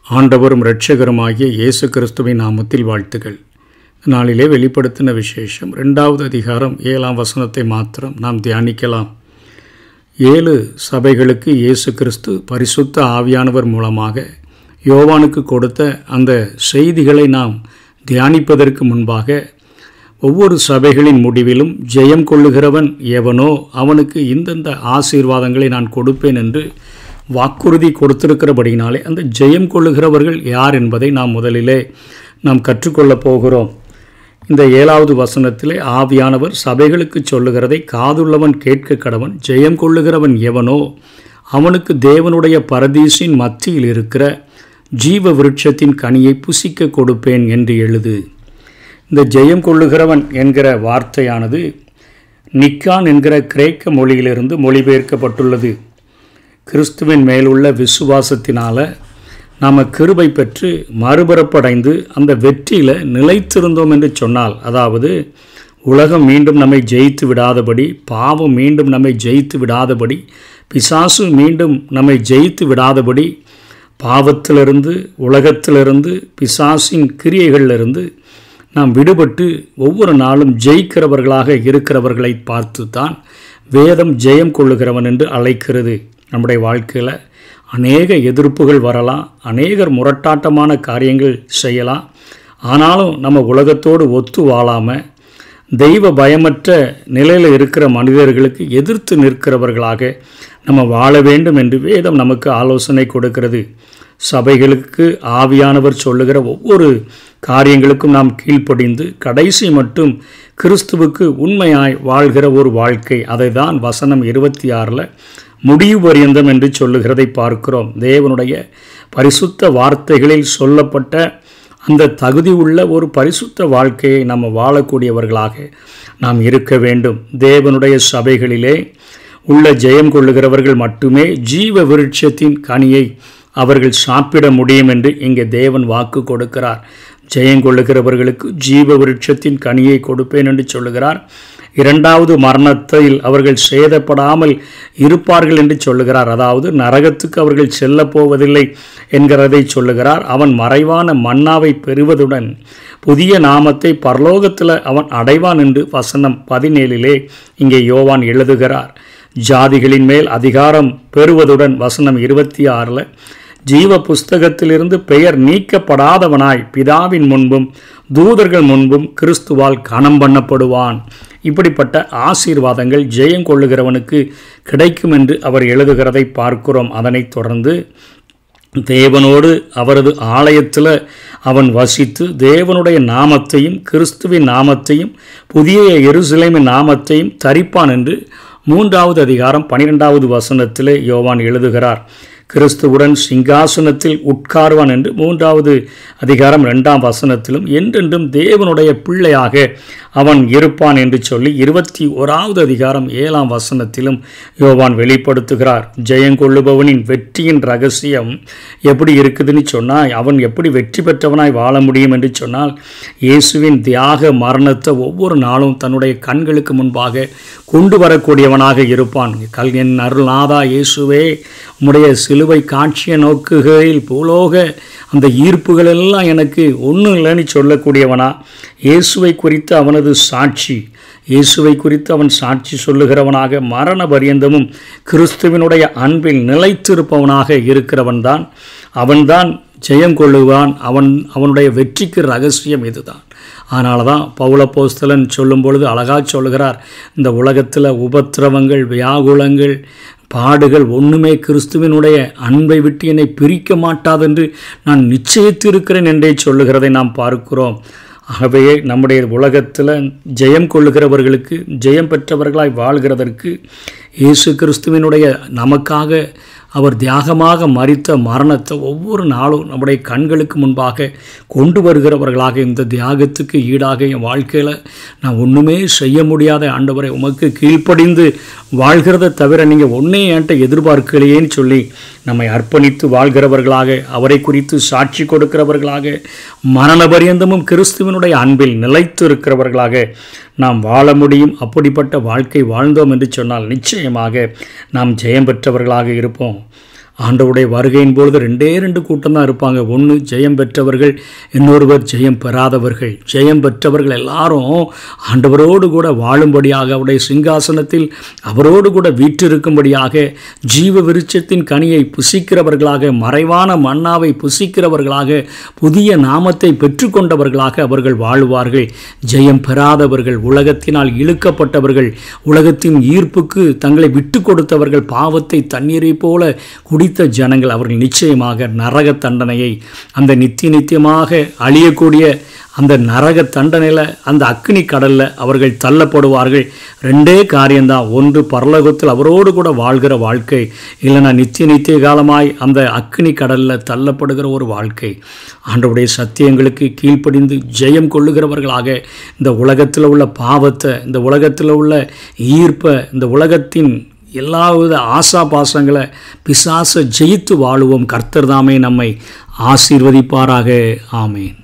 ஆண்டவரும் இரட்சகருமாகிய இயேசு கிறிஸ்துவின் நாமத்தில் வாழ்த்துக்கள். நாளிலே வெளிப்படுத்தின விசேஷம் 2வது அதிகாரம் 7ஆம் வசனத்தை மாத்திரம் நாம் தியானிக்கலாம். 7 சபைகளுக்கு இயேசு கிறிஸ்து பரிசுத்த ஆவியானவர் மூலமாக யோவானுக்கு கொடுத்த அந்த செய்திகளை நாம் தியானிப்பதற்கு முன்பாக, ஒவ்வொரு சபைகளின் முடிவிலும் ஜெயம் கொள்ளுகிறவன் எவனோ அவனுக்கு இந்தந்த ஆசீர்வாதங்களை நான் கொடுப்பேன் என்று வாக்குறுதி கொடுத்திருக்கிறபடியினாலே அந்த ஜெயம் கொள்ளுகிறவர்கள் யார் என்பதை முதலிலே நாம் கற்றுக்கொள்ளப் போகிறோம். இந்த 7வது வசனத்திலே ஆவியானவர் சபைகளுக்கு சொல்லுகிறதை காதுள்ளவன் கேட்க கடவன். ஜெயம் கொள்ளுகிறவன் எவனோ அவனுக்கு தேவனுடைய பரதீசின் மத்தியில் இருக்கிற ஜீவ விருட்சத்தின் கனியை புசிக்க கொடுப்பேன் என்று எழுது. இந்த ஜெயம் கொள்ளுகிறவன் என்கிற வார்த்தையானது நிக்கான் என்கிற கிரேக்க மொழியிலிருந்து மொழிபெயர்க்கப்பட்டுள்ளது. கிறிஸ்துவின் மேலுள்ள விசுவாசத்தினால் நாம் கிருபை பெற்று மறுபரப்படைந்து அந்த வெற்றியில் நிலைத்திருந்தோம் என்று சொன்னால், அதாவது உலகம் மீண்டும் நம்மை ஜெயித்து விடாதபடி, பாவம் மீண்டும் நம்மை ஜெயித்து விடாதபடி, பிசாசு மீண்டும் நம்மை ஜெயித்து விடாதபடி, பாவத்திலிருந்து, உலகத்திலிருந்து, பிசாசின் கிரியைகளிலிருந்து நாம் விடுபட்டு ஒவ்வொரு நாளும் ஜெயிக்கிறவர்களாக இருக்கிறவர்களை பார்த்து தான் வேதம் ஜெயம் கொள்ளுகிறவன் என்று அழைக்கிறது. நம்முடைய வாழ்க்கையில் அநேக எதிர்ப்புகள் வரலாம், அநேகர் முரட்டாட்டமான காரியங்கள் செய்யலாம். ஆனாலும் நம்ம உலகத்தோடு ஒத்து வாழாமல் தெய்வ பயமற்ற நிலையில் இருக்கிற மனிதர்களுக்கு எதிர்த்து நிற்கிறவர்களாக நம்ம வாழ வேண்டும் என்று வேதம் நமக்கு ஆலோசனை கொடுக்கிறது. சபைகளுக்கு ஆவியானவர் சொல்லுகிற ஒவ்வொரு காரியங்களுக்கும் நாம் கீழ்ப்படிந்து கடைசி மட்டும் கிறிஸ்துவுக்கு உண்மையாய் வாழ்கிற ஒரு வாழ்க்கை, அதை தான் வசனம் 26 முடிவு பரியந்தம் என்று சொல்லுகிறதை பார்க்கிறோம். தேவனுடைய பரிசுத்த வார்த்தைகளில் சொல்லப்பட்ட அந்த தகுதி உள்ள ஒரு பரிசுத்த வாழ்க்கையை நம்ம வாழக்கூடியவர்களாக நாம் இருக்க வேண்டும். தேவனுடைய சபைகளிலே உள்ள ஜெயம் கொள்ளுகிறவர்கள் மட்டுமே ஜீவ விருட்சத்தின் கனியை அவர்கள் சாப்பிட முடியும் என்று இங்கே தேவன் வாக்கு கொடுக்கிறார். ஜெயங்கொள்ளுகிறவர்களுக்கு ஜீவ விருட்சத்தின் கனியை கொடுப்பேன் என்று சொல்லுகிறார். 2வது மரணத்தில் அவர்கள் சேதப்படாமல் இருப்பார்கள் என்று சொல்லுகிறார். அதாவது நரகத்துக்கு அவர்கள் செல்ல போவதில்லை என்கிறதை சொல்லுகிறார். அவன் மறைவான மன்னாவை பெறுவதுடன் புதிய நாமத்தை பரலோகத்தில் அவன் அடைவான் என்று வசனம் 17 இங்கே யோவான் எழுதுகிறார். ஜாதிகளின் மேல் அதிகாரம் பெறுவதுடன் வசனம் 26 ஜீவ புஸ்தகத்திலிருந்து பெயர் நீக்கப்படாதவனாய் பிதாவின் முன்பும் தூதர்கள் முன்பும் கிறிஸ்துவால் கனம் பண்ணப்படுவான். இப்படிப்பட்ட ஆசீர்வாதங்கள் ஜெயம் கொள்ளுகிறவனுக்கு கிடைக்கும் என்று அவர் எழுதுகிறதை பார்க்கிறோம். அதனைத் தொடர்ந்து தேவனோடு அவரது ஆலயத்தில் அவன் வசித்து தேவனுடைய நாமத்தையும் கிறிஸ்துவின் நாமத்தையும் புதிய எருசலேமின் நாமத்தையும் தரிப்பான் என்று 3வது அதிகாரம் 12வது வசனத்தில் யோவான் எழுதுகிறார். கிறிஸ்துவுடன் சிங்காசனத்தில் உட்கார்வான் என்று 3வது அதிகாரம் 2ஆம் வசனத்திலும் என்றென்றும் தேவனுடைய பிள்ளையாக அவன் இருப்பான் என்று சொல்லி 21வது அதிகாரம் 7ஆம் வசனத்திலும் யோவான் வெளிப்படுத்துகிறார். ஜெயங்கொள்ளுபவனின் வெற்றியின் ரகசியம் எப்படி இருக்குதுன்னு சொன்னால், அவன் எப்படி வெற்றி பெற்றவனாய் வாழ முடியும் என்று சொன்னால், இயேசுவின் தியாக மரணத்தை ஒவ்வொரு நாளும் தன்னுடைய கண்களுக்கு முன்பாக கொண்டு வரக்கூடியவனாக இருப்பான். என் அருள்நாதா இயேசுவே, உம்முடைய சிலுவை காட்சியை நோக்குகையில் பூலோக அந்த ஈர்ப்புகள் எல்லாம் எனக்கு ஒன்றும் இல்லைன்னு சொல்லக்கூடியவனா, இயேசுவை குறித்து அவனது சாட்சி, இயேசுவை குறித்து அவன் சாட்சி சொல்லுகிறவனாக மரண பரியந்தமும் கிறிஸ்துவினுடைய அன்பில் நிலைத்திருப்பவனாக இருக்கிறவன்தான் அவன்தான் ஜெயம் கொள்ளுவான். அவனுடைய வெற்றிக்கு ரகசியம் இதுதான். அதனால தான் பவுலப்போஸ்தலன் சொல்லும் பொழுது அழகாக சொல்லுகிறார், இந்த உலகத்தில் உபத்திரவங்கள், வியாகுலங்கள், பாடுகள் ஒன்றுமே கிறிஸ்துவினுடைய அன்பை விட்டு என்னை பிரிக்க மாட்டாதென்று நான் நிச்சயித்திருக்கிறேன் என்றே சொல்லுகிறதை நாம் பார்க்கிறோம். ஆகவே நம்முடைய உலகத்தில் ஜெயம் கொள்ளுகிறவர்களுக்கு, ஜெயம் பெற்றவர்களாய் வாழ்கிறதற்கு இயேசு கிறிஸ்துவினுடைய நமக்காக அவர் தியாகமாக மரித்த மரணத்தை ஒவ்வொரு நாளும் நம்முடைய கண்களுக்கு முன்பாக கொண்டு வருகிறவர்களாக, இந்த தியாகத்துக்கு ஈடாக என் வாழ்க்கையில் நான் ஒன்றுமே செய்ய முடியாத ஆண்டவரை உமக்கு கீழ்ப்படிந்து வாழ்கிறத தவிர நீங்கள் ஒன்றே என்கிட்ட எதிர்பார்க்கலையேன்னு சொல்லி நம்மை அர்ப்பணித்து வாழ்கிறவர்களாக, அவரை குறித்து சாட்சி கொடுக்கிறவர்களாக, மரண பரியந்தமும் கிறிஸ்துவனுடைய அன்பில் நிலைத்து இருக்கிறவர்களாக நாம் வாழ முடியும். அப்படிப்பட்ட வாழ்க்கை வாழ்ந்தோம் என்று சொன்னால் நிச்சயமாக நாம் ஜெயம் பெற்றவர்களாக இருப்போம். ஆண்டவருடைய வருகையின் பொழுது 2 கூட்டம் தான் இருப்பாங்க. ஒன்று ஜெயம் பெற்றவர்கள், இன்னொருவர் ஜெயம் பெறாதவர்கள். ஜெயம் பெற்றவர்கள் எல்லாரும் ஆண்டவரோடு கூட வாழும்படியாக, அவருடைய சிங்காசனத்தில் அவரோடு கூட வீற்றிருக்கும்படியாக, ஜீவ விருட்சத்தின் கனியை புசிக்கிறவர்களாக, மறைவான மன்னாவை புசிக்கிறவர்களாக, புதிய நாமத்தை பெற்றுக்கொண்டவர்களாக அவர்கள் வாழுவார்கள். ஜெயம் பெறாதவர்கள், உலகத்தினால் இழுக்கப்பட்டவர்கள், உலகத்தின் ஈர்ப்புக்கு தங்களை விட்டு கொடுத்தவர்கள், பாவத்தை தண்ணீரை போல குடித்த ஜனங்கள், அவர்கள் நிச்சயமாக நரக தண்டனையை, அந்த நித்தியமாக அழியக்கூடிய அந்த நரக தண்டனையில், அந்த அக்கினி கடலில் அவர்கள் தள்ளப்படுவார்கள். 2 காரியம்தான். ஒன்று பரலோகத்தில் அவரோடு கூட வாழ்கிற வாழ்க்கை, இல்லைனா நித்திய காலமாய் அந்த அக்கினி கடலில் தள்ளப்படுகிற ஒரு வாழ்க்கை. ஆண்டவருடைய சத்தியங்களுக்கு கீழ்ப்படிந்து ஜெயம் கொள்ளுகிறவர்களாக இந்த உலகத்தில் உள்ள பாவத்தை, இந்த உலகத்தில் உள்ள ஈர்ப்பை, இந்த உலகத்தின் எல்லாவித ஆசாபாசங்களை பிசாசை ஜெயித்து வாழுவோம். கர்த்தர் தாமே நம்மை ஆசீர்வதிப்பாராக. ஆமேன்.